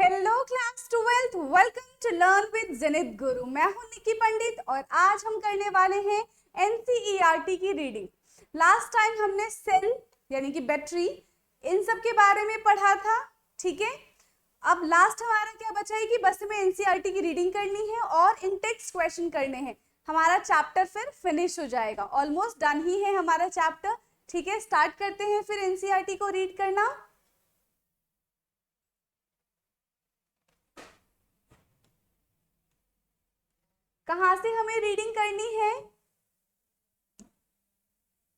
Hello class 12th, welcome to learn with Zenith Guru. मैं हूं निकी पंडित और आज हम करने वाले हैं एनसीईआरटी की रीडिंग। लास्ट टाइम हमने सेल यानी कि बैटरी इन सब के बारे में पढ़ा था, ठीक है। अब लास्ट हमारा क्या बचा है कि बस हमें एनसीईआरटी की रीडिंग करनी है और इन टेक्स्ट क्वेश्चन करने हैं। हमारा चैप्टर फिर फिनिश हो जाएगा, ऑलमोस्ट डन ही है हमारा चैप्टर, ठीक है। स्टार्ट करते हैं फिर एनसीईआरटी को रीड करना। कहां से हमें रीडिंग करनी है?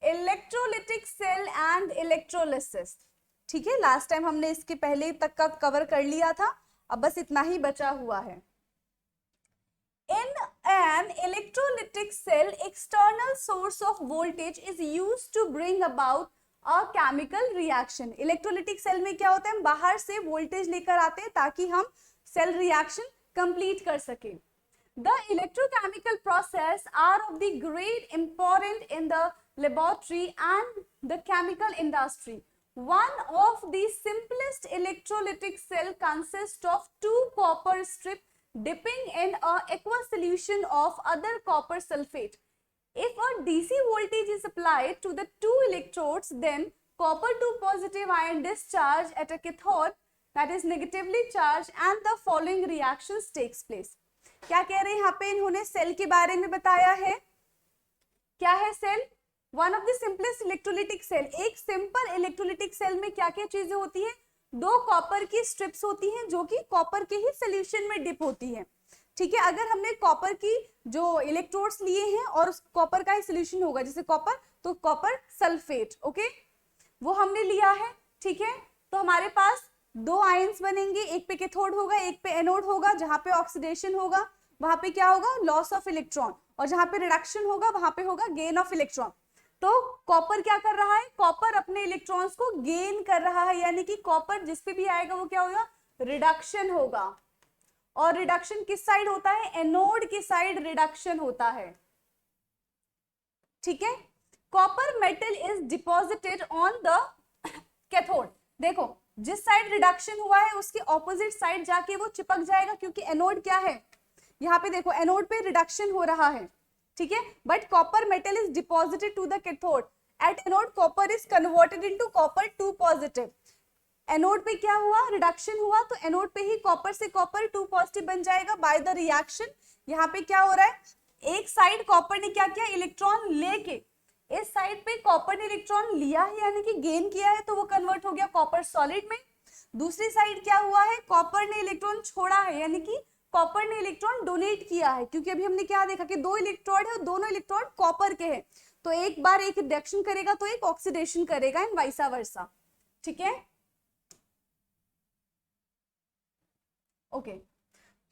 इलेक्ट्रोलिटिक सेल एंड इलेक्ट्रोलिसिस, ठीक है। लास्ट टाइम हमने इसके पहले तक का कवर कर लिया था, अब बस इतना ही बचा हुआ है। In an electrolytic cell, external source of voltage is used to bring about a chemical reaction. Electrolytic cell में क्या होता है, हम बाहर से वोल्टेज लेकर आते हैं ताकि हम सेल रिएक्शन कंप्लीट कर सके। The electrochemical process are of the great importance in the laboratory and the chemical industry. One of the simplest electrolytic cell consists of two copper strips dipping in a aqueous solution of other copper sulfate. If a DC voltage is applied to the two electrodes, then copper 2 positive ion discharge at a cathode that is negatively charged and the following reactions takes place. क्या कह रहे हैं यहाँ पे, इन्होंने cell के बारे में बताया है। क्या है cell? One of the simplest electrolytic cell. एक सिंपल इलेक्ट्रोलिटिक सेल में क्या क्या चीजें होती है, दो कॉपर की स्ट्रिप्स होती हैं जो कि कॉपर के ही सोल्यूशन में डिप होती है, ठीक है। अगर हमने कॉपर की जो इलेक्ट्रोड्स लिए हैं और उस कॉपर का ही सोल्यूशन होगा, जैसे कॉपर, तो कॉपर सल्फेट, ओके, वो हमने लिया है, ठीक है। तो हमारे पास दो आयंस बनेंगे, एक पे कैथोड होगा, एक पे एनोड होगा। जहां पे ऑक्सीडेशन होगा वहां पे क्या होगा, लॉस ऑफ इलेक्ट्रॉन, और जहां पे रिडक्शन होगा वहां पे होगा गेन ऑफ इलेक्ट्रॉन। तो कॉपर क्या कर रहा है, कॉपर अपने इलेक्ट्रॉन्स को गेन कर रहा है, यानी कि कॉपर जिस पे भी आएगा वो क्या होगा, रिडक्शन होगा। और रिडक्शन किस साइड होता है, एनोड की साइड रिडक्शन होता है, ठीक है। Copper metal is deposited on the cathode. देखो जिस साइड रिडक्शन हुआ है उसके ऑपोजिट साइड जाके वो चिपक जाएगा, क्योंकि एनोड क्या है, यहाँ पे देखो एनोड पे रिडक्शन हो रहा है, ठीक है। But copper metal is deposited to the cathode. At anode copper is converted into copper 2 positive. Anode पे क्या हुआ, रिडक्शन हुआ, तो एनोड पे ही कॉपर से कॉपर 2 पॉजिटिव बन जाएगा बाय द रिएक्शन। यहाँ पे क्या हो रहा है, एक साइड कॉपर ने क्या किया, इलेक्ट्रॉन लेके, इस साइड पे कॉपर ने इलेक्ट्रॉन लिया है यानी कि गेन किया है, तो वो कन्वर्ट हो गया कॉपर सॉलिड में। दूसरी साइड क्या हुआ है, कॉपर ने इलेक्ट्रॉन छोड़ा है, यानी कि कॉपर ने इलेक्ट्रॉन डोनेट किया है, क्योंकि अभी हमने क्या देखा कि दो इलेक्ट्रोड है, दोनों इलेक्ट्रोड कॉपर के हैं, तो एक बार एक रिडक्शन करेगा तो एक ऑक्सीडेशन करेगा, एंड वाइसा वर्सा, ठीक है, ओके।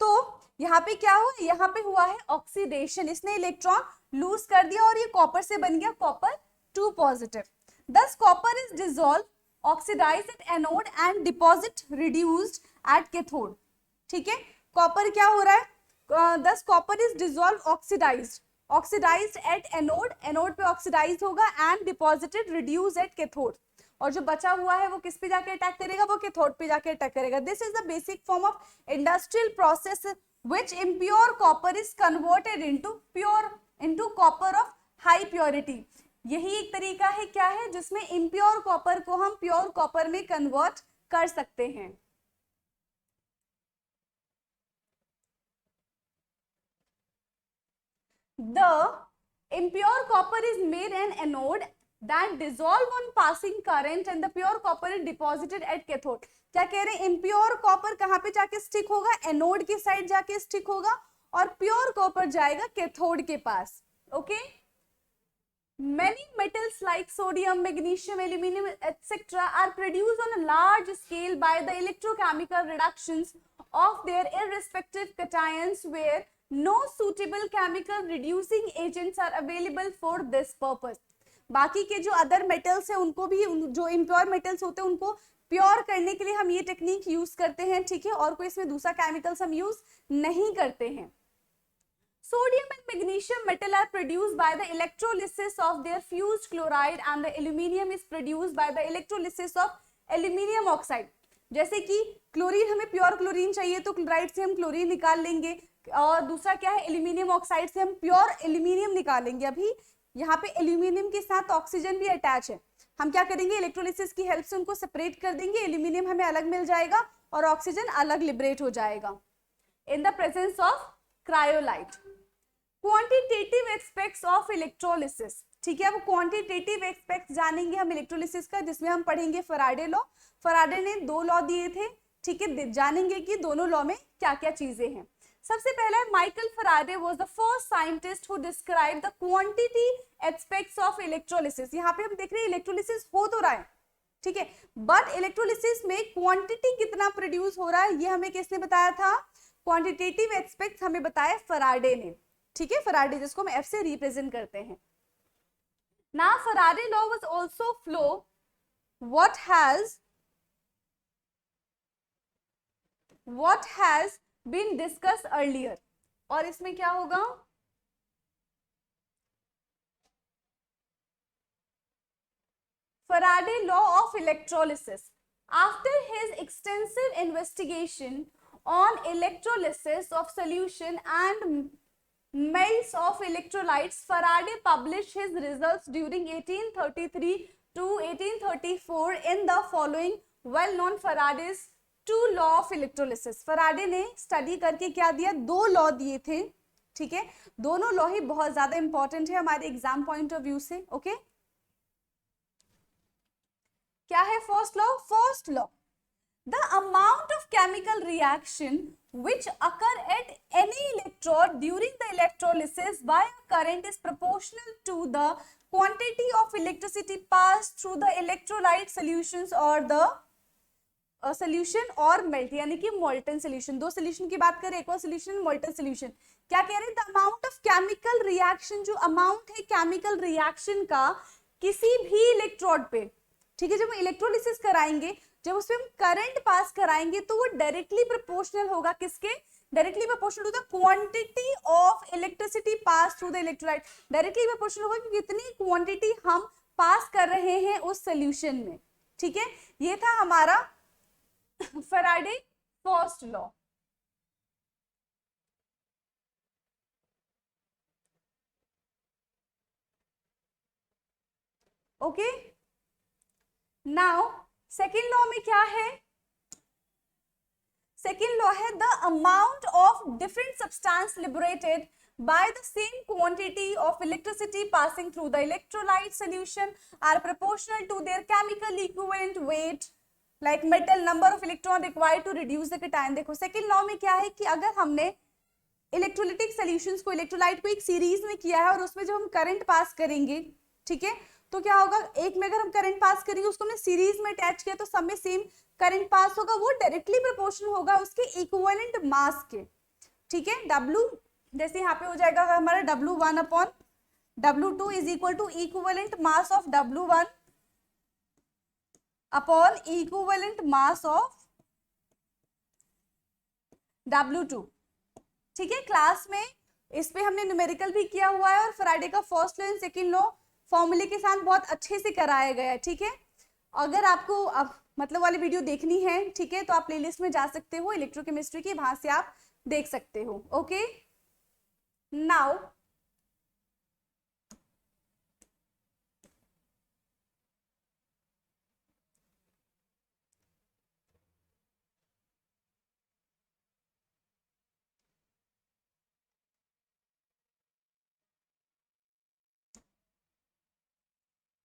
तो यहाँ पे क्या हुआ, यहाँ पे हुआ है ऑक्सीडेशन, इसने इलेक्ट्रॉन लूज कर दिया और ये कॉपर से बन गया copper 2 positive. Thus copper is dissolve oxidized at anode and deposit reduced at cathode, ठीक है। कॉपर क्या हो रहा है, thus copper is dissolve oxidized at anode, anode पे ऑक्सीडाइज होगा, and deposited reduce at cathode, और जो बचा हुआ है वो किस पे जाके अटैक करेगा, वो कैथोड पे जाके अटैक करेगा। This is the basic form of industrial process which impure copper is converted into copper of high purity। यही एक तरीका है क्या है, जिसमें impure copper को हम प्योर कॉपर में कन्वर्ट कर सकते हैं। The impure copper is made an anode that dissolve on passing current and the pure copper is deposited at cathode। क्या कह रहे हैं, इम्प्योर कॉपर कहां पे जाके स्टिक होगा, एनोड की साइड जाके स्टिक होगा, और प्योर कॉपर जाएगा कैथोड के पास, okay. Many metals like sodium, magnesium, aluminum, etc. are produced on a large scale by the electrochemical reductions of their irrespective cations, where no suitable chemical reducing agents are available for this purpose। बाकी के जो other metals है उनको भी, जो impure metals होते हैं उनको प्योर करने के लिए हम ये टेक्निक यूज करते हैं, ठीक है, और कोई इसमें दूसरा केमिकल्स हम यूज नहीं करते हैं। Sodium and magnesium metal are produced by the electrolysis of their fused chloride, and the aluminium is produced by the electrolysis of aluminium oxide। जैसे कि क्लोरीन, हमें प्योर क्लोरीन चाहिए तो क्लोराइड से हम क्लोरीन निकाल लेंगे, और दूसरा क्या है, एल्यूमिनियम ऑक्साइड से हम प्योर एल्यूमिनियम निकालेंगे। अभी यहाँ पे एल्यूमिनियम के साथ ऑक्सीजन भी अटैच है, हम क्या करेंगे, इलेक्ट्रोलिसिस की हेल्प से उनको सेपरेट कर देंगे, एल्यूमिनियम हमें अलग मिल जाएगा और ऑक्सीजन अलग लिबरेट हो जाएगा in the presence of cryolite. Quantitative aspects of electrolysis, ठीक है, अब क्वांटिटेटिव एस्पेक्ट्स जानेंगे हम इलेक्ट्रोलिसिस का, जिसमें हम पढ़ेंगे फराडे लॉ। फराडे ने 2 लॉ दिए थे, ठीक है, जानेंगे कि दोनों लॉ में क्या क्या चीजें हैं। सबसे पहला है Michael Faraday was the first scientist who describe the quantity aspects of electrolysis. यहाँ पे हम देख रहे हैं इलेक्ट्रोलिसिस हो तो रहा है, ठीक है, बट इलेक्ट्रोलिसिस में क्वांटिटी कितना प्रोड्यूस हो रहा है ये हमें किसने बताया था, क्वांटिटेटिव एस्पेक्ट्स हमें बताया फराडे ने, ठीक है, फराडे जिसको हम एफ से रिप्रेजेंट करते हैं। Now Faraday law was also flow what has been discussed earlier, और इसमें क्या होगा, Faraday law of electrolysis. After his extensive investigation on electrolysis of solution and melts of electrolytes, Faraday published his results during 1833 to 1834 in the following well-known Faraday's 2 law of electrolysis. Faraday ने study करके क्या दिया, 2 law दिए थे, ठीक है, दोनों law ही बहुत ज्यादा इंपॉर्टेंट है हमारे एग्जाम पॉइंट ऑफ व्यू से, ओके। क्या है first law, first law, the amount of chemical reaction which occur at any electrode during the electrolysis by a current is proportional to the quantity of electricity passed through the electrolyte solutions or the solution or melt, यानी कि molten solution। 2 solution की बात करें, aqueous solution, molten solution। क्या कह रहे हैं, the amount of chemical reaction, जो amount है chemical reaction का किसी भी इलेक्ट्रोड पे, ठीक है, जब हम इलेक्ट्रोलिसिस कराएंगे, जब उसमें हम करंट पास कराएंगे तो वो डायरेक्टली प्रोपोर्शनल होगा किसके, directly proportional to the quantity of electricity pass through the electrolyte, directly proportional होगा कि कितनी क्वांटिटी हम पास कर रहे हैं उस सॉल्यूशन में, ठीक है। ये था हमारा Faraday first law. Okay, now second law में क्या है, सेकेंड लॉ है the amount of different substance liberated by the same quantity of electricity passing through the electrolyte solution are proportional to their chemical equivalent weight, like metal number of electron required to reduce the cation। देखो second law में क्या है कि अगर हमने electrolytic solutions को, electrolyte को एक सीरीज में किया है और उसमें जब हम करंट पास करेंगे, ठीक है, तो क्या होगा, एक में अगर हम करंट पास करेंगे, उसको हमने सीरीज में अटैच किया तो सब में सेम करंट पास होगा, वो डायरेक्टली प्रोपोर्शनल होगा उसके इक्विवेलेंट मास के, ठीक है। W जैसे यहाँ पे हो जाएगा हमारा W1 upon W2 is equal to equivalent mass of W1 upon equivalent mass of W2, ठीक है। क्लास में इस पे हमने न्यूमेरिकल भी किया हुआ है और फैराडे का first law and second law फॉर्मूले के साथ बहुत अच्छे से कराया गया है, ठीक है। अगर आपको अब मतलब वाली वीडियो देखनी है, ठीक है, तो आप प्लेलिस्ट में जा सकते हो इलेक्ट्रोकेमिस्ट्री की, वहां से आप देख सकते हो, ओके। नाउ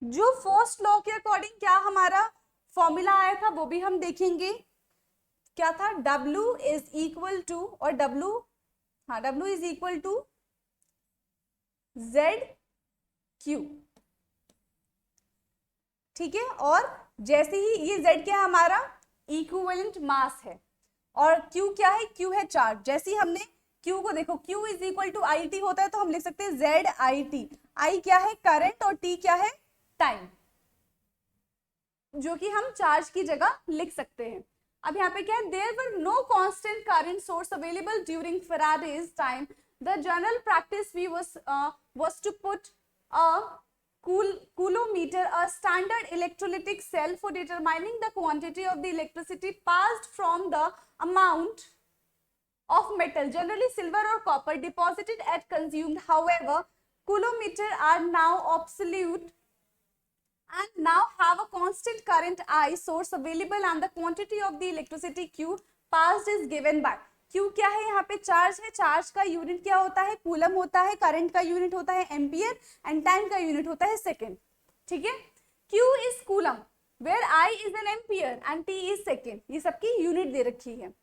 जो फर्स्ट लॉ के अकॉर्डिंग क्या हमारा फॉर्मूला आया था वो भी हम देखेंगे, क्या था, W इज इक्वल टू, और W, हाँ, W is equal to ZQ, ठीक है। और जैसे ही ये Z क्या है हमारा इक्विवेलेंट मास है, और Q क्या है, Q है चार्ज। जैसे ही हमने Q को देखो, Q is equal to IT होता है तो हम लिख सकते हैं ZIT। I क्या है, करंट, और T क्या है, टाइम, जो कि हम चार्ज की जगह लिख सकते हैं। अब यहाँ पे क्या है, there were no constant current source available during Faraday's time, the general practice we was to put a coulometer, a standard electrolytic cell for determining the quantity of the electricity passed from the amount of metal, generally silver or copper, deposited at consumed. However, coulometer are now obsolete and now have a constant current I source available, and the quantity of the electricity Q passed is given by. Q क्या है, यहाँ पे charge है, charge का unit क्या होता है, coulomb होता है, करंट का यूनिट होता है एम्पियर, एंड टाइम का यूनिट होता है सेकेंड. ठीक है. Q is coulomb, where I is an ampere and T is second. ये सबकी यूनिट दे रखी है.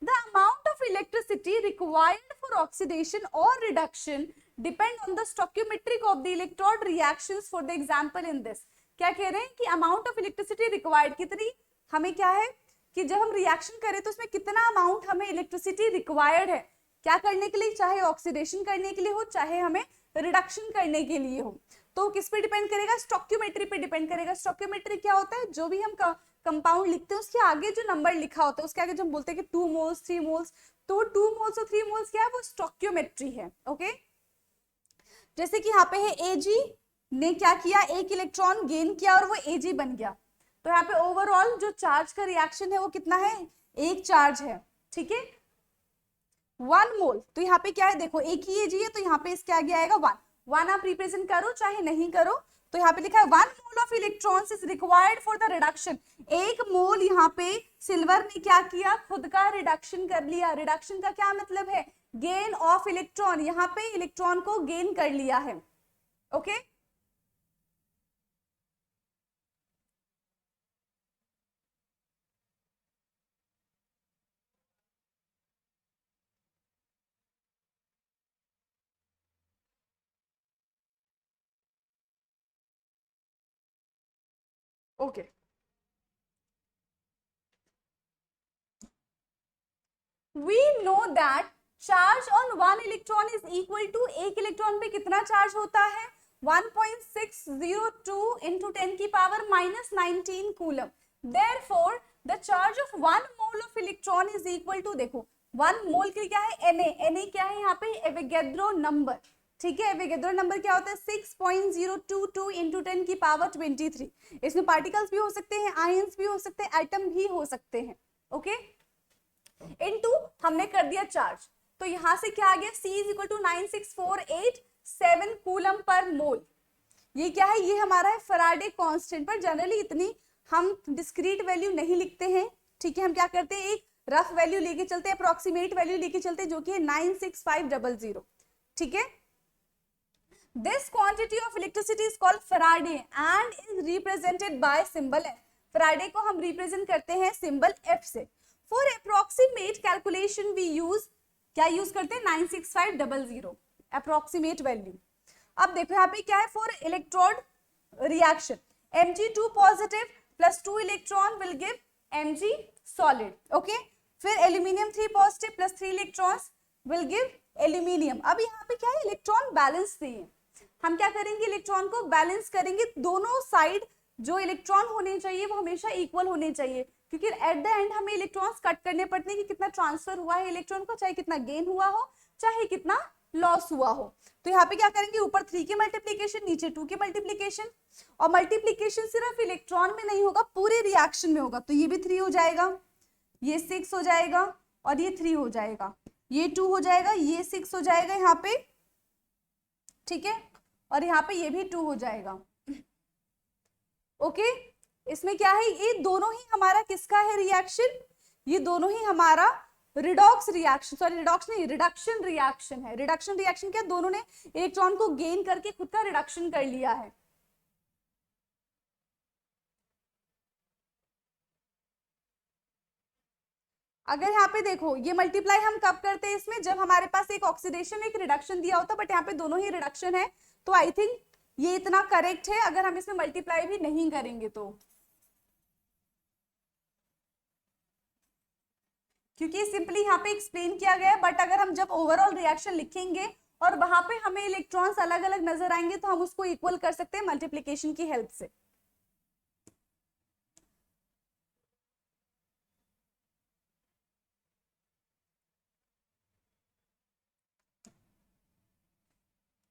The amount of electricity required for oxidation or reduction depend on the stoichiometry of the electrode reactions. For the example in this, क्या कह रहे हैं कि amount of electricity required, कितनी हमें क्या है कि जब हम रिएक्शन करें तो उसमें कितना अमाउंट हमें इलेक्ट्रिसिटी रिक्वायर्ड है क्या करने के लिए, चाहे ऑक्सीडेशन करने के लिए हो, चाहे हमें रिडक्शन करने के लिए हो. तो किस पे डिपेंड करेगा, स्टोइकियोमेट्री पे डिपेंड करेगा. स्टोइकियोमेट्री क्या होता है, जो भी हम कंपाउंड लिखते हैं उसके आगे जो नंबर लिखा होता है उसके आगे जो हम बोलते हैं कि 2 मोल्स 3 मोल्स, तो 2 मोल्स और 3 मोल्स क्या है, वो स्टोइकियोमेट्री है. ओके. जैसे कि यहाँ पे है Ag ने क्या किया, एक इलेक्ट्रॉन गेन किया और वो Ag बन गया. तो यहाँ पे ओवरऑल जो चार्ज का रिएक्शन है वो कितना है, एक चार्ज है. ठीक है. 1 मोल, तो यहाँ पे क्या है, देखो एक ही Ag है तो यहाँ पे इसके आगे आएगा 1. 1 आप रिप्रेजेंट करो चाहे नहीं करो, तो यहाँ पे लिखा है 1 mole of electrons is required for the reduction. एक मोल यहाँ पे सिल्वर ने क्या किया, खुद का रिडक्शन कर लिया. रिडक्शन का क्या मतलब है, गेन ऑफ इलेक्ट्रॉन. यहाँ पे इलेक्ट्रॉन को गेन कर लिया है. Okay. Okay. We know that charge on one electron is equal to, एक इलेक्ट्रॉन पे कितना चार्ज होता है, 1.602 into 10 की power -19 coulomb. Therefore, the charge of 1 mole of electron is equal to, देखो 1 मोल के क्या है, Na. Na क्या है यहाँ पे, एवोगैड्रो नंबर. ठीक है. एवोगैड्रो नंबर क्या होता है, 6.022 into 10 की पावर 23. इसमें पार्टिकल्स भी हो सकते हैं, आयंस भी हो सकते हैं, एटम भी हो सकते हैं. ओके. इनटू हमने कर दिया चार्ज, तो यहां से क्या आ गया, C is equal to 96487 coulomb per mole. ये क्या है, ये हमारा है फैराडे कांस्टेंट. पर जनरली इतनी हम डिस्क्रीट वैल्यू नहीं लिखते हैं. ठीक है. हम क्या करते हैं, एक रफ वैल्यू लेके चलते हैं, अप्रोक्सीमेट वैल्यू लेके चलते हैं, जो कि है 96500. ठीक है. This quantity of electricity is called Faraday and is represented by symbol F. Faraday को हम रिप्रेजेंट करते हैं सिंबल F से. For approximate calculation we use, क्या यूज करते हैं, 96500 approximate value. अब देखो यहाँ पे क्या है, for electrode reaction Mg2 positive plus 2 electron will give Mg solid. Okay. फिर aluminium 3 positive plus 3 electrons will give aluminium. अब यहाँ पे क्या है, इलेक्ट्रॉन बैलेंस चाहिए. हम क्या करेंगे, इलेक्ट्रॉन को बैलेंस करेंगे. दोनों साइड जो इलेक्ट्रॉन होने चाहिए वो हमेशा इक्वल होने चाहिए, क्योंकि एट द एंड हमें इलेक्ट्रॉन्स कट करने पड़ते हैं कि कितना ट्रांसफर हुआ है इलेक्ट्रॉन को, चाहे कितना गेन हुआ हो चाहे कितना लॉस हुआ हो. तो यहाँ पे क्या करेंगे, ऊपर 3 के मल्टीप्लीकेशन, नीचे 2 के मल्टीप्लीकेशन. और मल्टीप्लीकेशन सिर्फ इलेक्ट्रॉन में नहीं होगा, पूरे रिएक्शन में होगा. तो ये भी 3 हो जाएगा, ये 6 हो जाएगा और ये 3 हो जाएगा, ये 2 हो जाएगा, ये 6 हो जाएगा यहाँ पे. ठीक है. और यहाँ पे ये भी 2 हो जाएगा. ओके. इसमें क्या है, ये दोनों ही हमारा किसका है रिएक्शन, ये दोनों ही हमारा रिडॉक्स रिएक्शन, सॉरी रिडॉक्स नहीं, रिडक्शन रिएक्शन है. रिडक्शन रिएक्शन क्या, दोनों ने इलेक्ट्रॉन को गेन करके खुद का रिडक्शन कर लिया है. अगर यहाँ पे देखो, ये मल्टीप्लाई हम कब करते हैं इसमें, जब हमारे पास एक ऑक्सीडेशन एक रिडक्शन दिया होता, बट यहाँ पे दोनों ही रिडक्शन है. तो आई थिंक ये इतना करेक्ट है अगर हम इसमें मल्टीप्लाई भी नहीं करेंगे तो, क्योंकि सिंपली यहाँ पे एक्सप्लेन किया गया है. बट अगर हम जब ओवरऑल रिएक्शन लिखेंगे और वहां पे हमें इलेक्ट्रॉन्स अलग अलग नजर आएंगे तो हम उसको इक्वल कर सकते हैं मल्टीप्लीकेशन की हेल्प से.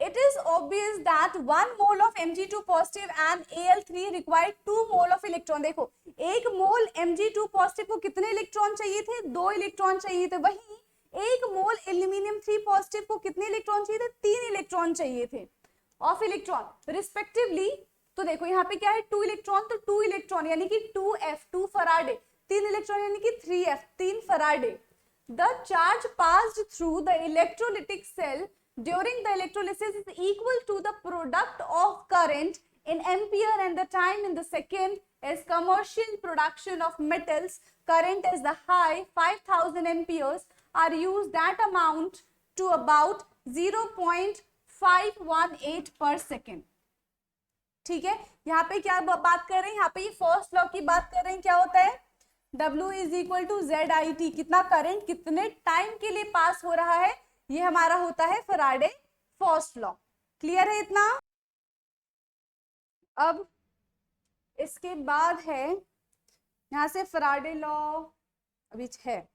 It is obvious that 1 mole of Mg2 positive and Al3 required 2 mole of electron. देखो 1 मोल Mg2 पॉजिटिव को कितने इलेक्ट्रॉन चाहिए थे? 2 इलेक्ट्रॉन चाहिए थे. वहीं 1 मोल एल्यूमिनियम 3 पॉजिटिव को कितने इलेक्ट्रॉन चाहिए थे? 3 इलेक्ट्रॉन चाहिए थे ऑफ इलेक्ट्रॉन रिस्पेक्टिवली. तो देखो यहाँ पे क्या है? 2 इलेक्ट्रॉन, तो 2 इलेक्ट्रॉन यानी कि 2f 2 फराडे, 3 इलेक्ट्रॉन यानी कि 3f 3 Faraday. The charge passed through the electrolytic cell during the electrolysis is equal to the product of current in ampere and the time in the second. As commercial production of metals current is the high 5000 amperes are used, that amount to about 0.518 per second. ठीक है, यहाँ पे क्या बात कर रहे हैं? यहाँ पे ये फर्स्ट लॉ की बात कर रहे हैं. क्या होता है? W is equal to ZIT. कितना करंट कितने टाइम के लिए पास हो रहा है, ये हमारा होता है फैराडे फर्स्ट लॉ. क्लियर है इतना? अब इसके बाद है यहां से फैराडे लॉ अभी है.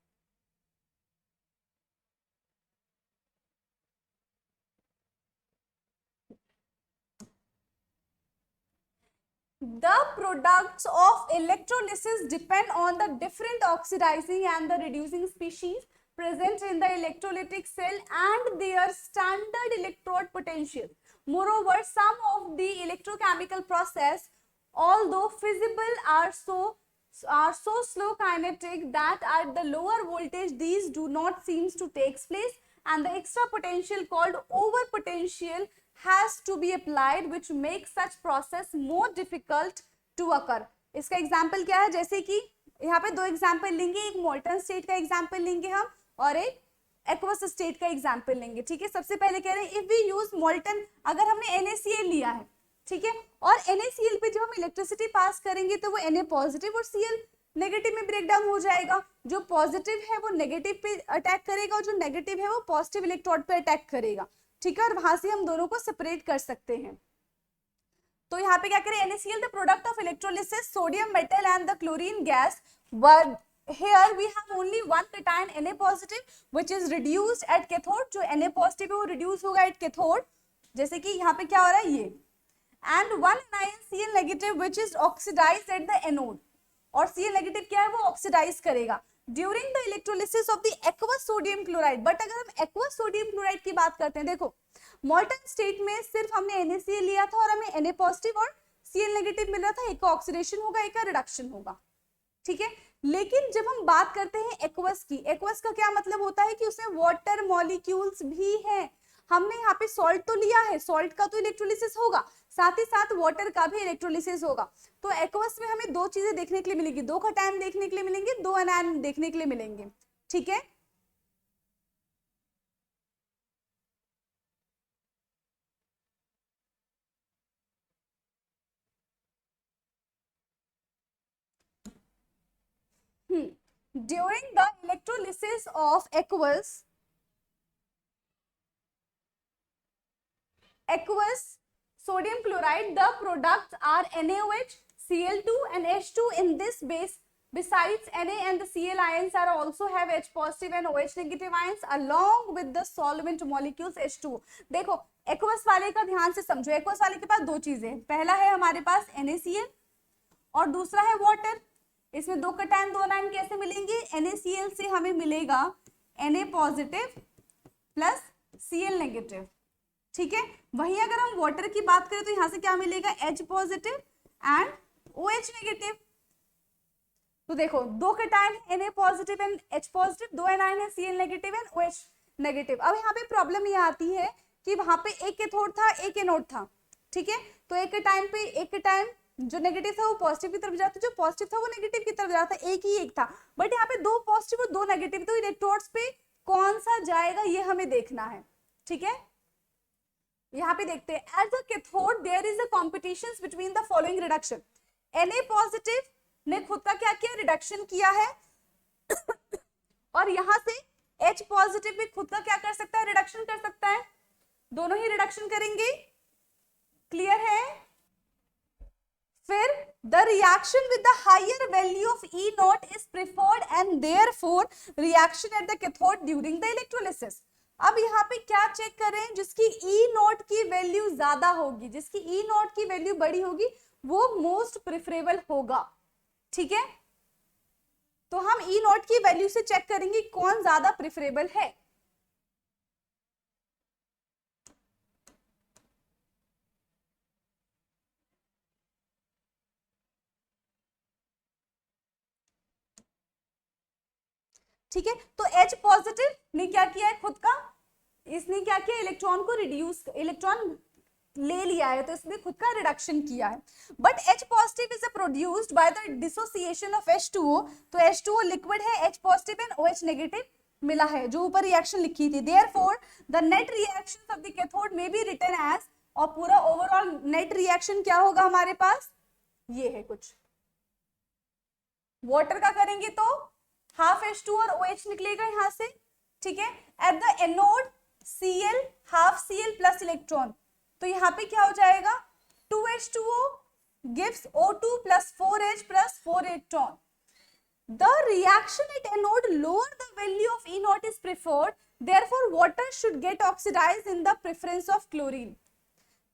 The products of electrolysis depend on the different oxidizing and the reducing species present in the electrolytic cell and their standard electrode potential. Moreover, some of the electrochemical process, although feasible, are so slow kinetic that at the lower voltage these do not seems to take place, and the extra potential called over potential has to be applied, which makes such process more difficult to occur. इसका example क्या है? जैसे कि यहाँ पे दो example लेंगे, एक मोल्टन स्टेट का एग्जाम्पल लेंगे हम और एक एक्वस स्टेट का एग्जाम्पल लेंगे. ठीक है, सबसे पहले कह रहे हैं इफ वी यूज मोल्टन, अगर हमने NaCl लिया है, ठीक है, और NaCl पे जब हम इलेक्ट्रिसिटी पास करेंगे तो वो Na पॉजिटिव और Cl नेगेटिव में ब्रेक डाउन हो जाएगा. जो पॉजिटिव है वो नेगेटिव पे अटैक करेगा और जो नेगेटिव है वो पॉजिटिव इलेक्ट्रोड पे अटैक करेगा. ठीक है, और वहां से हम दोनों को सेपरेट कर सकते हैं. तो यहाँ पे क्या करें? NaCl the product of electrolysis sodium metal and the chlorine gas, but here we have only one cation Na positive which is reduced at cathode. जो Na positive है वो reduce होगा at cathode, जैसे कि यहाँ पे क्या हो रहा है ये, and one anion Cl negative which is oxidized at the anode. और Cl negative क्या है? वो ऑक्सीडाइज करेगा during the electrolysis of the aqueous sodium chloride. But अगर हम एक्वस सोडियम क्लोराइड की बात करते हैं, देखो मोल्टन स्टेट में सिर्फ हमने NaCl लिया था और हमें Na पॉजिटिव और Cl नेगेटिव मिल रहा था. एक का ऑक्सीडेशन होगा, एक का रिडक्शन होगा. ठीक है, लेकिन जब हम बात करते हैं एक्वस की, एक्वस का क्या मतलब होता है कि उसमें वाटर मॉलिक्यूल्स भी हैं. हमने यहाँ पे सॉल्ट तो लिया है, सॉल्ट का तो इलेक्ट्रोलिसिस होगा, साथ ही साथ वाटर का भी इलेक्ट्रोलिसिस होगा. तो एक्वस में हमें दो चीजें देखने के लिए मिलेगी, दो cation देखने के लिए मिलेंगे, दो एनायन देखने के लिए मिलेंगे. ठीक है, during the electrolysis of aqueous sodium chloride, the products are NaOH, Cl2 and H2. In this base, besides Na and the Cl ions are also have H positive and OH negative ions along with the solvent molecules H2. देखो aqueous वाले का ध्यान से समझो. Aqueous वाले के पास दो चीजें, पहला है हमारे पास NaCl और दूसरा है वाटर. इसमें दो cation दो आयन कैसे मिलेंगे? NaCl से हमें मिलेगा Na positive plus Cl negative. ठीक है, वहीं अगर हम वाटर की बात करें तो यहां से क्या मिलेगा? H positive and OH negative. तो देखो दो cation Na positive and H positive, दो एनायन है Cl negative and OH negative. अब यहाँ पे प्रॉब्लम ये आती है कि वहां पे एक कैथोड था, एक एनोड था. ठीक है, तो एक टाइम पे एक टाइम जो नेगेटिव था वो पॉजिटिव की तरफ जाता, जो पॉजिटिव था वो नेगेटिव की तरफ जाता. एक ही एक था, बट यहाँ पे दो पॉजिटिव और दो नेगेटिव, तो इलेक्ट्रोड्स पे कौन सा जाएगा ये हमें देखना है. ठीक है, यहाँ पे देखते हैं. As a cathode there is a competition between the following reduction. Na positive ने खुद का क्या किया? रिडक्शन किया है. और यहाँ से H पॉजिटिव भी खुद का क्या कर सकता है? रिडक्शन कर सकता है. दोनों ही रिडक्शन करेंगे. क्लियर है? फिर the reaction with the higher value of E0 is preferred and therefore reaction at the cathode during the electrolysis. अब यहाँ पे क्या चेक करें, जिसकी ई नॉट की वैल्यू ज्यादा होगी, जिसकी ई नॉट की वैल्यू बड़ी होगी वो मोस्ट प्रेफरेबल होगा, ठीक है। तो हम ई नॉट की वैल्यू से चेक करेंगे कौन ज्यादा प्रेफरेबल है। ठीक है, तो H पॉजिटिव ने क्या किया है खुद का, इसने क्या किया, इलेक्ट्रॉन को रिड्यूस, इलेक्ट्रॉन ले लिया है, तो इसने खुद का रिडक्शन किया है। But H positive is produced by the dissociation of H2O, तो H2O लिक्विड है, H positive and OH negative मिला है, जो ऊपर रिएक्शन लिखी थी। Therefore the net reaction of the cathode में बी रिटन एज, और पूरा ओवरऑल नेट रिएक्शन क्या होगा हमारे पास, ये है कुछ। वाटर का करेंगे तो हाफ H2 और OH निकलेगा यहां से, ठीक है। At the anode Cl, half Cl plus electron, तो यहाँ पे क्या हो जाएगा, 2H2O gives O2 plus 4H plus 4 electron. The reaction at anode lower the value of E naught is preferred, therefore water should get oxidized in the preference of chlorine.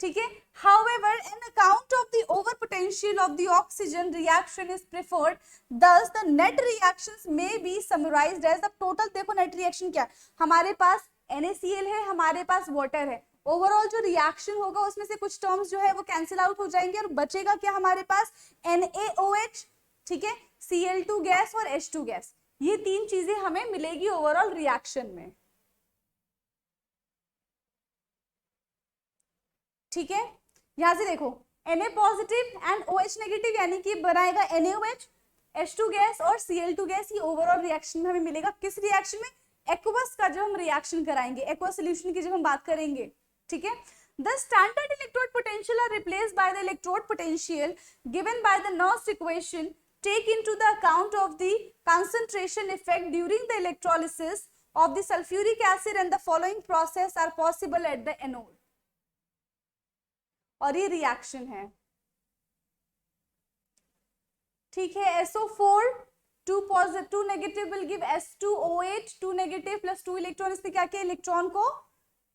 ठीक है, however an account of the overpotential of the oxygen reaction is preferred, thus the net reactions may be summarized as the total। देखो net reaction क्या है, हमारे पास NaCl है, हमारे पास water है, overall जो रिएक्शन होगा उसमें से कुछ टर्म्स जो है वो कैंसिल आउट हो जाएंगे और बचेगा क्या हमारे पास, NaOH, ठीक है, Cl2 गैस और H2 गैस, ये तीन चीजें हमें मिलेगी ओवरऑल रिएक्शन में, ठीक है। यहां से देखो Na positive and OH negative, यानी कि बनाएगा NaOH, H2 गैस और Cl2 गैस, ये ओवरऑल रिएक्शन में हमें मिलेगा। किस रिएक्शन में, एक्वस का जब हम रिएक्शन कराएंगे, एक्वस सॉल्यूशन की जब हम बात करेंगे, ठीक है। The standard electrode potential are replaced by the electrode potential given by the Nernst equation. Take into the account of the concentration effect during the electrolysis of the sulfuric acid, and the following process are possible at the anode. और ये reaction है, ठीक है। SO4 2 negative will give S2OH 2 negative plus 2 electron, इसने क्या किया, electron को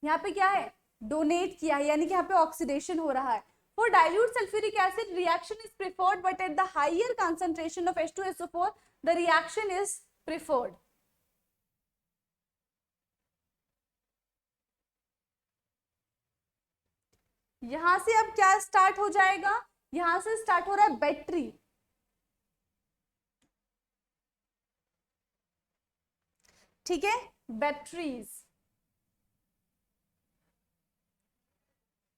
यहाँ पे क्या है, डोनेट किया है, यानी कि यहाँ पे ऑक्सीडेशन हो रहा है। For dilute sulfuric acid, reaction is preferred, but at the higher concentration of H2SO4, the reaction is preferred. यहां से अब क्या स्टार्ट हो जाएगा, यहां से स्टार्ट हो रहा है बैटरी, ठीक है, बैटरीज।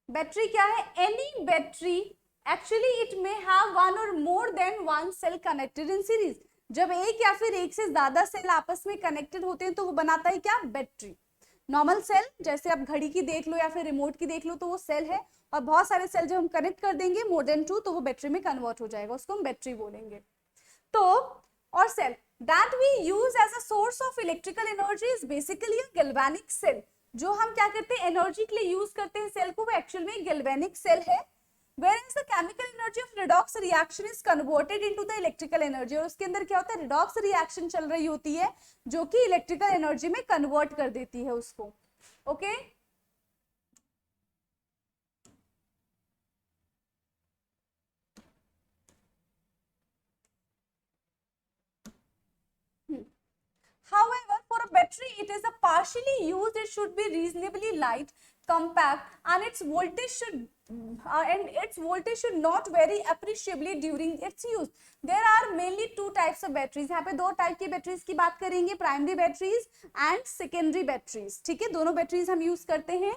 बैटरी क्या है, any battery actually it may have one or more than one cell connected in series. जब एक या फिर एक से ज्यादा सेल आपस में कनेक्टेड होते हैं तो वो बनाता है क्या, बैटरी। नॉर्मल सेल जैसे आप घड़ी की देख लो या फिर रिमोट की देख लो तो वो सेल है, और बहुत सारे सेल जब हम कनेक्ट कर देंगे मोर देन 2 तो वो बैटरी में कन्वर्ट हो जाएगा, उसको हम बैटरी बोलेंगे। तो और cell that we use as a source of electrical energy is basically a galvanic cell। जो हम क्या करते हैं, एनर्जी के लिए यूज करते हैं सेल को, वो एक्चुअल में गैल्वेनिक सेल है। whereas the chemical energy of redox reaction is converted into the electrical energy, और उसके अंदर क्या होता है, redox reaction चल रही होती है जो कि इलेक्ट्रिकल एनर्जी में कन्वर्ट कर देती है उसको, okay. However, for a battery, it is a partially used. It should be reasonably light, compact, and its voltage should not vary appreciably during its use. There are mainly two types of batteries. यहाँ पे दो type की batteries की बात करेंगे, primary batteries and secondary batteries, ठीक है। दोनों बैटरीज हम यूज करते हैं।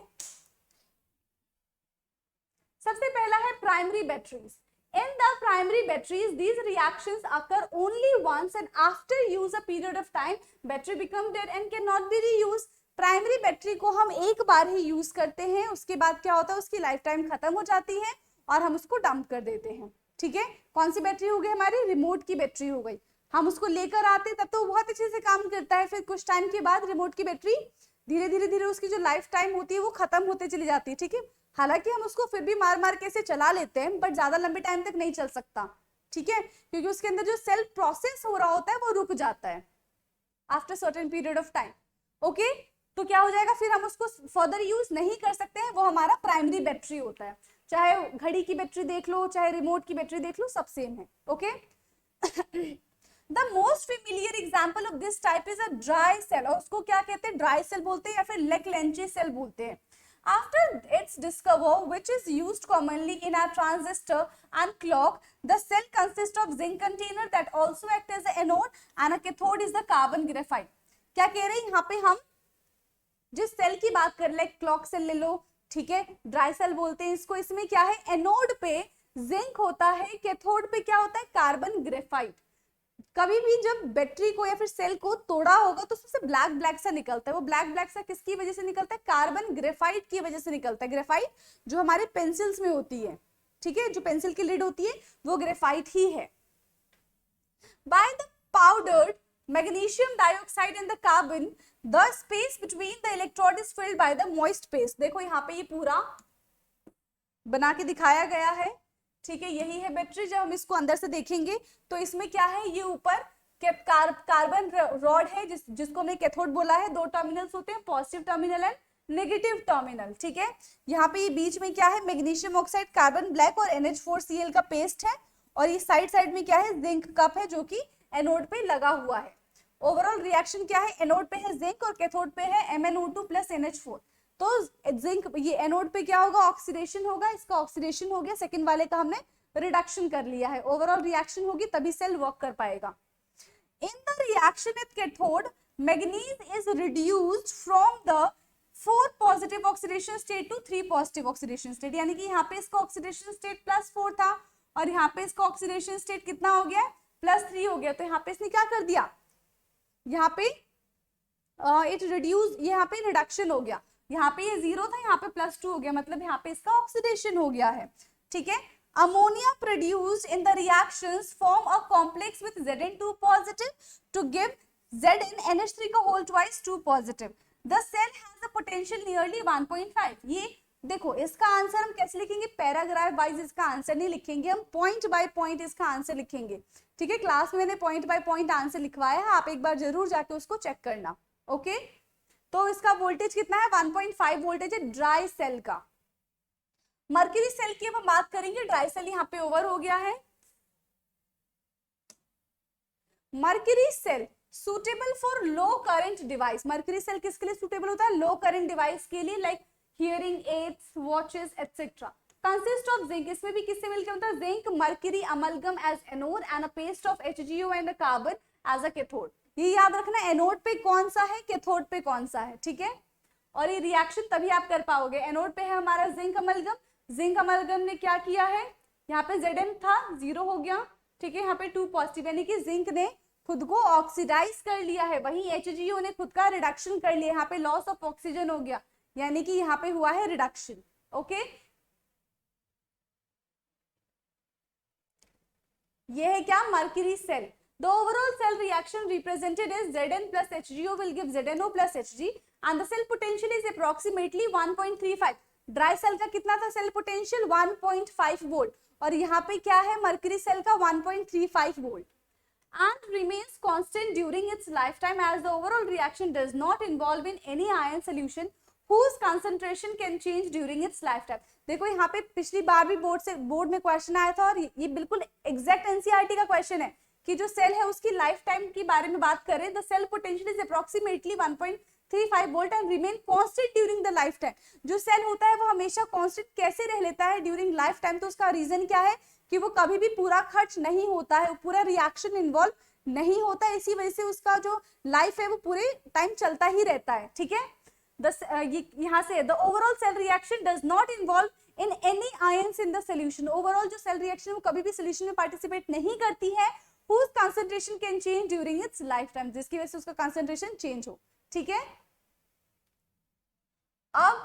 सबसे पहला है primary batteries. In the primary batteries, these reactions occur only once, and after use a period of time, battery become dead and cannot be reused. Primary battery को हम एक बार ही यूज करते हैं, उसके बाद क्या होता है, उसकी लाइफ टाइम खत्म हो जाती है और हम उसको डंप कर देते हैं, ठीक है। कौन सी बैटरी हो गई हमारी, रिमोट की बैटरी हो गई। हम उसको लेकर आते तब तो बहुत अच्छे से काम करता है, फिर कुछ टाइम के बाद रिमोट की बैटरी धीरे धीरे उसकी जो लाइफ टाइम होती है वो खत्म होते चली जाती है, ठीक है। हालांकि हम उसको फिर भी मार मार के से चला लेते हैं, बट ज्यादा लंबे टाइम तक नहीं चल सकता, ठीक है, क्योंकि उसके अंदर जो सेल प्रोसेस हो रहा होता है वो रुक जाता है after certain period of time, okay. तो क्या हो जाएगा, फिर हम उसको फर्दर यूज नहीं कर सकते हैं, वो हमारा प्राइमरी बैटरी होता है। चाहे घड़ी की बैटरी देख लो, चाहे रिमोट की बैटरी देख लो, सब सेम है। Okay the most familiar example of this type is a dry cell, और उसको क्या कहते हैं, ड्राई सेल बोलते हैं या फिर लेक्लेंची सेल बोलते हैं। After its discovery, which is used commonly in a transistor and clock, the cell consists of zinc container that also act as an anode and a cathode is the carbon graphite. क्या कह रहे हैं यहाँ पे, हम जिस cell की बात कर रहे हैं, क्लॉक सेल ले लो, ठीक है, ड्राई सेल बोलते हैं इसको। इसमें क्या है, एनोड पे जिंक होता है, कैथोड पे क्या होता है, कार्बन ग्रेफाइट। कभी भी जब बैटरी को या फिर सेल को तोड़ा होगा तो उससे ब्लैक ब्लैक सा निकलता है। वो ब्लैक ब्लैक सा किसकी वजह से निकलता है, कार्बन ग्रेफाइट की वजह से निकलता है। ग्रेफाइट जो हमारे पेंसिल्स में होती है, ठीक है, जो पेंसिल की लिड होती है वो ग्रेफाइट ही है। By the powdered magnesium dioxide and the carbon, the space between the electrode is filled by the moist space. देखो यहाँ पे ये पूरा बना के दिखाया गया है, ठीक है, यही है बैटरी। जब हम इसको अंदर से देखेंगे तो इसमें क्या है, ये ऊपर कार्बन रॉड है, जिसको हमने कैथोड बोला है। दो टर्मिनल्स होते हैं, positive terminal and negative terminal, ठीक है। यहाँ पे ये बीच में क्या है, मैग्नीशियम ऑक्साइड, कार्बन ब्लैक और NH4Cl का पेस्ट है, और ये साइड साइड में क्या है, जिंक कप है जो कि एनोड पे लगा हुआ है। ओवरऑल रिएक्शन क्या है, एनोड पे है जिंक और कैथोड पे है MnO2 + NH4। तो जिंक, ये एनोड पे क्या होगा, ऑक्सीडेशन होगा, इसका ऑक्सीडेशन हो गया, सेकंड वाले का हमने रिडक्शन कर लिया है। ओवरऑल रिएक्शन होगी तभी सेल वर्क कर पाएगा। In the reaction at cathode, manganese is reduced from the 4 positive oxidation state to 3 positive oxidation state. यानी कि यहाँ पे इसका ऑक्सीडेशन स्टेट +4 था और यहाँ पे इसका ऑक्सीडेशन स्टेट कितना हो गया, +3 हो गया। तो यहाँ पे इसने क्या कर दिया, यहाँ पे इट रिड्यूस, यहाँ पे रिडक्शन हो गया। यहाँ पे ये 0 था, यहाँ पे +2 हो गया, मतलब यहाँ पे इसका ऑक्सीडेशन हो गया है, ठीक है। Ammonia produced in the reactions form a complex with Zn2 positive to give ZnNH3 का whole twice 2 positive. The cell has a potential nearly 1.5। ये देखो, इसका आंसर हम कैसे लिखेंगे, पैराग्राफ वाइज इसका आंसर नहीं लिखेंगे, हम पॉइंट बाय पॉइंट इसका आंसर लिखेंगे, ठीक है। क्लास में मैंने पॉइंट बाय पॉइंट आंसर लिखवाया है, आप एक बार जरूर जाके उसको चेक करना। ओके तो इसका वोल्टेज कितना है, 1.5 वोल्टेज है ड्राई सेल का। मर्क्यूरी सेल की अब हम बात करेंगे, ड्राई सेल यहाँ पे ओवर हो गया है। Mercury cell suitable for low current device. Mercury cell किसके लिए सुटेबल होता है, लो करंट डिवाइस के लिए, like hearing aids, watches etcetera. Consist of zinc, इसमें भी किससे मिलकर होता है, zinc mercury amalgam as anode and a paste of HgO and a carbon as a cathode. ये याद रखना, एनोड पे कौन सा है, कैथोड पे कौन सा है, ठीक है। और ये रिएक्शन तभी आप कर पाओगे। एनोड पे है हमारा जिंक अमलगम, जिंक अमलगम ने क्या किया है, यहाँ पे Zn था 0 हो गया, ठीक है, यहाँ पे 2 पॉजिटिव, यानी कि जिंक ने खुद को ऑक्सीडाइज कर लिया है, वहीं HgO ने खुद का रिडक्शन कर लिया, यहाँ पे लॉस ऑफ ऑक्सीजन हो गया, यानी कि यहाँ पे हुआ है रिडक्शन। ओके ये है क्या, mercury cell. The overall cell reaction represented is Zn plus HgO will give ZnO plus Hg and the cell potential is approximately 1.35। Dry cell का कितना था सेल पोटेंशियल, 1.5 वोल्ट, और यहाँ पे क्या है, मर्क्यूरी सेल का 1.35 volt, and remains constant during its lifetime as the overall reaction does not involve in any ion solution whose concentration can change during its lifetime। देखो यहाँ पे पिछली बार भी बोर्ड में क्वेश्चन आया था, और ये बिल्कुल एग्जैक्ट एनसीईआरटी का क्वेश्चन है कि जो सेल है उसकी लाइफ टाइम के बारे में बात करें, the cell potential is approximately 1.35 volt and remain constant during the lifetime. जो सेल होता है वो हमेशा कांस्टेंट कैसे रह लेता है ड्यूरिंग लाइफ टाइम, तो उसका रीजन क्या है कि वो कभी भी पूरा खर्च नहीं होता है, पूरा रिएक्शन इन्वॉल्व नहीं होता है, इसी वजह से उसका जो लाइफ है वो पूरे टाइम चलता ही रहता है, ठीक है। यहाँ से the overall cell reaction does not involve in any ions in the solution. Overall जो सेल रिएक्शन वो कभी भी सोल्यूशन में पार्टिसिपेट नहीं करती है, whose concentration can change during its lifetime, जिसकी वजह से उसका concentration change हो, ठीक है। अब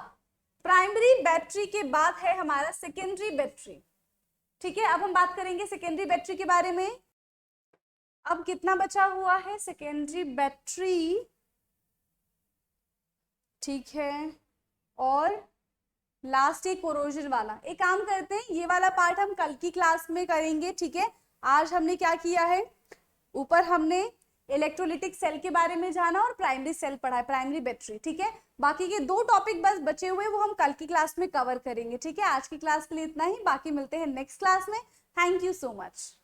प्राइमरी बैटरी के बाद है हमारा सेकेंडरी बैटरी, ठीक है। अब हम बात करेंगे सेकेंडरी बैटरी के बारे में। अब कितना बचा हुआ है सेकेंडरी बैटरी, ठीक है, और लास्ट एक कोरोजन वाला। एक काम करते हैं, ये वाला पार्ट हम कल की क्लास में करेंगे, ठीक है। आज हमने क्या किया है, ऊपर हमने इलेक्ट्रोलिटिक सेल के बारे में जाना और प्राइमरी सेल पढ़ा है, प्राइमरी बैटरी, ठीक है। बाकी के 2 टॉपिक बस बचे हुए वो हम कल की क्लास में कवर करेंगे, ठीक है। आज की क्लास के लिए इतना ही, बाकी मिलते हैं नेक्स्ट क्लास में। Thank you so much.